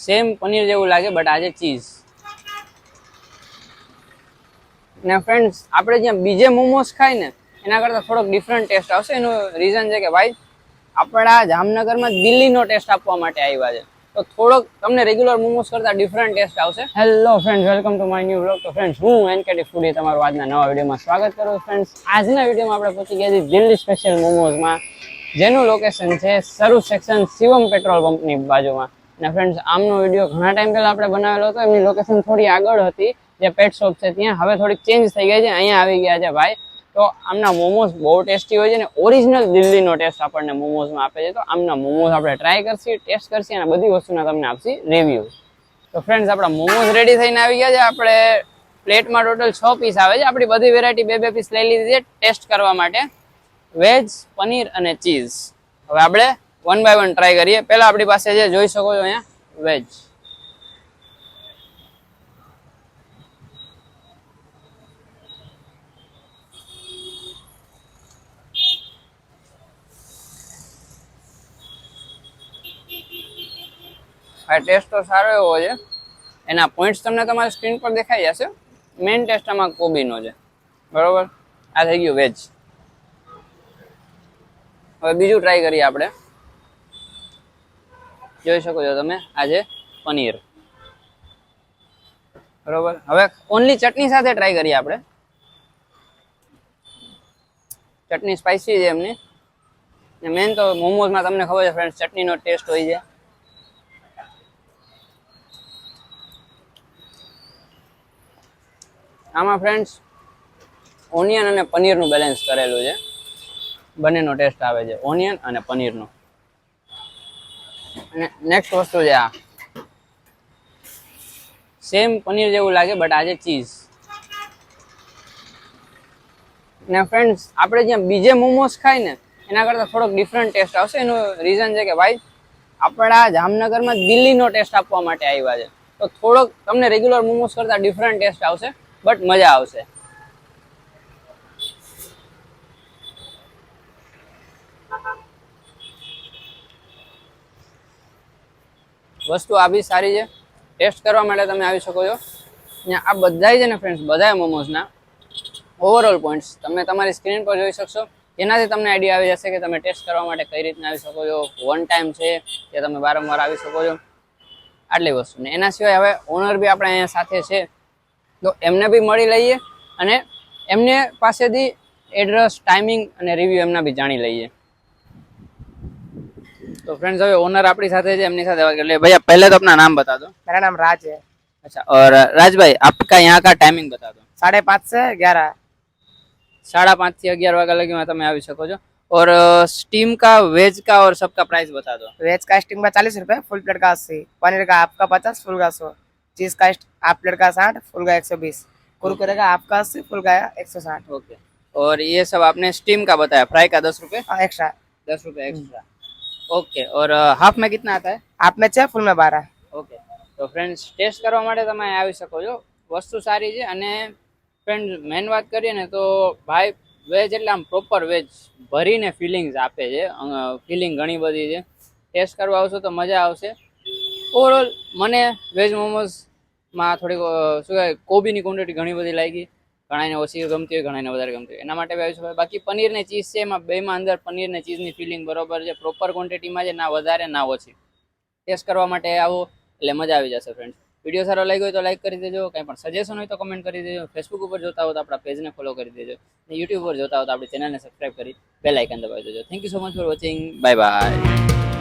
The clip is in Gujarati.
સેમ પનીર જેવું લાગે બટ આજે ચીઝ. ને ફ્રેન્ડ્સ આપણે જ્યાં બીજે મોમોસ ખાય ને એના કરતાં થોડોક ડિફરન્ટ ટેસ્ટ આવશે. એનું રીઝન છે કે ભાઈ આપણા જામનગરમાં દિલ્હીનો ટેસ્ટ આપવા માટે આવ્યા છે, તો થોડોક તમને રેગ્યુલર મોમોસ કરતાં ડિફરન્ટ ટેસ્ટ આવશે. Hello friends, welcome to my new vlog. તો ફ્રેન્ડ્સ હું એનકેટી ફૂડી તમારું આજના નવા વિડીયોમાં સ્વાગત કરું. ફ્રેન્ડ્સ આજના વિડીયોમાં આપણે પહોંચી ગયા છીએ દિલ્હી સ્પેશિયલ મોમોઝમાં, જેનું લોકેશન છે સરૂ સેક્શન શિવમ પેટ્રોલ પંપની બાજુમાં. અને ફ્રેન્ડ્સ આમનો વિડીયો ઘણા ટાઈમ પહેલા આપણે બનાવેલો હતો. એમની લોકેશન થોડી આગળ હતી, જે પેટ શોપ છે ત્યાં. હવે થોડીક ચેન્જ થઈ ગઈ છે, અહીંયા આવી ગયા છે ભાઈ. તો આમના મોમોઝ બહુ ટેસ્ટી હોય છે ને ઓરિજિનલ દિલ્હીનો ટેસ્ટ આપણને મોમોઝમાં આપે છે. તો આમના મોમોઝ આપણે ટ્રાય કરશી, ટેસ્ટ કરશી અને બધી વસ્તુના તમને આપશી રિવ્યુ. તો ફ્રેન્ડ્સ આપણા મોમોઝ રેડી થઈને આવી ગયા છે. આપણે પ્લેટમાં ટોટલ 6 પીસ આવે છે. આપણી બધી વેરાયટી બે પીસ લઈ લીધી છે ટેસ્ટ કરવા માટે, વેજ, પનીર અને ચીઝ. હવે આપણે 1 બાય 1 ટ્રાય કરીએ. પહેલા આપણી પાસે જે જોઈ શકો છો અહીંયા વેજ. આ ટેસ્ટ તો સારો એવો છે. એના પોઈન્ટ્સ તમને તમારી સ્ક્રીન પર દેખાઈ જશે. મેઇન ટેસ્ટ આમાં કોબીનો છે, બરોબર. આ થઈ ગયું વેજ. હવે બીજું ટ્રાય કરીએ આપણે. જોઈ શકો છો તમે આજે પનીર, બરોબર. હવે ઓનલી ચટણી સાથે ટ્રાય કરીએ આપણે. ચટણી સ્પાઇસી છે એમની. મેન તો મોમોઝમાં તમને ખબર છે ફ્રેન્ડ્સ, ચટણીનો ટેસ્ટ હોય છે. આમાં ફ્રેન્ડ્સ ઓનિયન અને પનીરનું બેલેન્સ કરેલું છે. બંનેનો ટેસ્ટ આવે છે, ઓનિયન અને પનીરનો. અને નેક્સ્ટ વસ્તુ છે આ સેમ પનીર જેવું લાગે બટ આજે ચીઝ. ને ફ્રેન્ડ્સ આપણે જ્યાં બીજે મોમોસ ખાય ને એના કરતાં થોડોક ડિફરન્ટ ટેસ્ટ આવશે. એનું રીઝન છે કે ભાઈ આપણા જામનગરમાં દિલ્હીનો ટેસ્ટ આપવા માટે આવ્યા છે, તો થોડોક તમને રેગ્યુલર મોમોસ કરતાં ડિફરન્ટ ટેસ્ટ આવશે બટ મજા આવશે. વસ્તુ આ બી સારી છે. ટેસ્ટ કરવા માટે તમે આવી શકો છો. અહીંયા આ બધાય છે ને ફ્રેન્ડ્સ, બધાય મોમોઝના ઓવરઓલ પોઈન્ટ્સ તમે તમારી સ્ક્રીન પર જોઈ શકશો. એનાથી તમને આઈડિયા આવી જશે કે તમે ટેસ્ટ કરવા માટે કઈ રીતના આવી શકો છો. વન ટાઈમ છે કે તમે વારંવાર આવી શકો છો, આટલી વસ્તુ. ને એના સિવાય હવે ઓનર બી આપણે અહીંયા સાથે છે, તો એમને બી મળી લઈએ અને એમને પાસેથી એડ્રેસ, ટાઈમિંગ અને રિવ્યુ એમના બી જાણી લઈએ. तो फ्रेंड्स अभी ओनर अपनी साथ है, एमनी साथ बात कर ले। भैया पहले तो अपना नाम बता दो। मेरा नाम राज है। अच्छा, और राज भाई आपका यहाँ का टाइमिंग बता दो। 5:30 से 11। 5:30 થી 11 વાગ્યા લગીમાં તમે આવી શકો છો. और स्टीम का, वेज का और सबका प्राइस बता दो। वेज का स्टीम का 40 रुपए, फुल प्लेट का 80, पनीर का हाफ का 50, फुल का 100, चीज का हाफ प्लेट का 60, फुल का 120, कुरकुरे का हाफ का 80, फुल का 160। ओके, और ये सब आपने स्टीम का बताया, फ्राई का 10 रुपए एक्स्ट्रा। 10 रुपए एक्स्ट्रा। ओके, और हाफ में कितना आता है? हाफ में 6, फुल में 12। ઓકે, તો ફ્રેન્ડ્સ ટેસ્ટ કરવા માટે તમે આવી શકો છો. વસ્તુ સારી છે. અને ફ્રેન્ડ મેન વાત કરીએ ને તો ભાઈ વેજ એટલે આમ પ્રોપર વેજ ભરીને ફિલિંગ્સ આપે છે. ફિલિંગ ઘણી બધી છે. ટેસ્ટ કરવા આવશો તો મજા આવશે. ઓવરઓલ મને વેજ મોમોઝમાં થોડીક શું કહેવાય, કોબીની ક્વોન્ટિટી ઘણી બધી લાગી. ઘણાને ઓછી ગમતી હોય, ઘણાને વધારે ગમતી હોય, એના માટે બી આવી શકો. બાકી પનીર ને ચીઝ છે, એમાં બેમાં અંદર પનીર ને ચીઝની ફિલિંગ બરોબર છે, પ્રોપર ક્વોન્ટિટીમાં છે, ના વધારે ના ઓછી. ટેસ્ટ કરવા માટે આવો એટલે મજા આવી જશે ફ્રેન્ડ્સ. વિડીયો સારો લાગ્યો હોય તો લાઈક કરી દેજો. કંઈ પણ સજેશન હોય તો કમેન્ટ કરી દેજો. ફેસબુક ઉપર જોતા હો તો આપણા પેજને ફોલો કરી દેજો. અને યુટ્યુબ પર જોતા હો તો આપણી ચેનલને સબસ્ક્રાઈબ કરી બેલ આઇકન દબાવી દેજો. Thank you so much for watching. Bye bye.